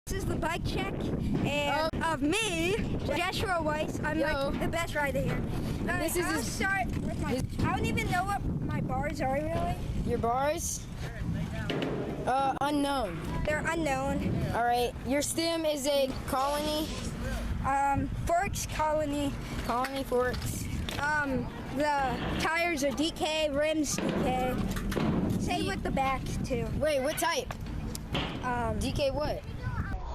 This is the bike check and of me, Jeshua Weiss. I'm like the best rider here. This is I'll start with my. I don't even know what my bars are really. Your bars? Unknown. They're unknown. All right. Your stem is a colony. Forks colony. Colony forks. The tires are DK, rims DK. Same with the back too. Wait, what type? DK what?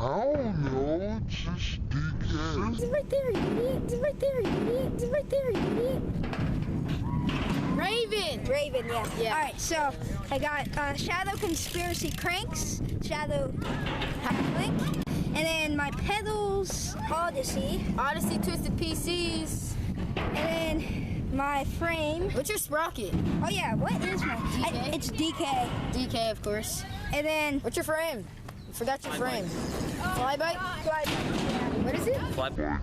I don't know, just DK. It's right there, you idiot. It's right there, you idiot. It's right there, you idiot. Raven, yeah. All right, so I got Shadow Conspiracy cranks, Shadow link, and then my pedals, Odyssey Twisted PCs, and then my frame. What's your sprocket? Oh yeah, what is my? It's DK. DK, of course. And then what's your frame? You forgot your frame. Fly bike? Fly bike. What is it? Fly bike.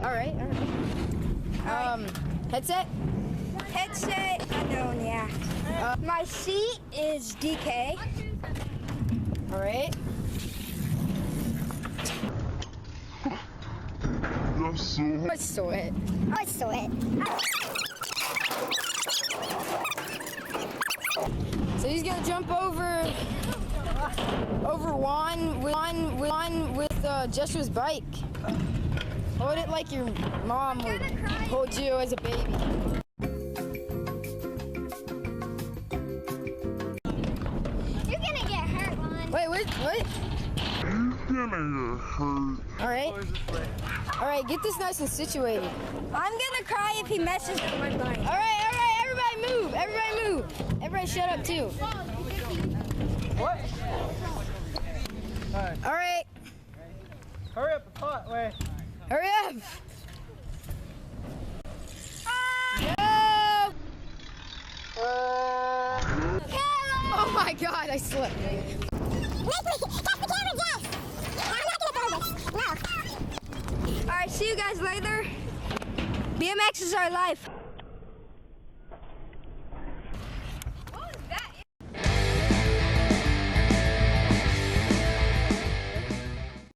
All right. Headset? Headset, unknown, yeah. My seat is DK. All right. I saw it. So he's gonna jump over Juan with Jeshua's bike. Hold it like your mom would hold you as a baby. You're gonna get hurt, Juan. Wait, what? You're gonna get hurt. All right, get this nice and situated. I'm gonna cry if he messes with my bike. All right, everybody move. Everybody shut up too. What? All right. Hurry up, wait. Hurry up! Go! Oh my God, I slipped. All right, see you guys later. BMX is our life.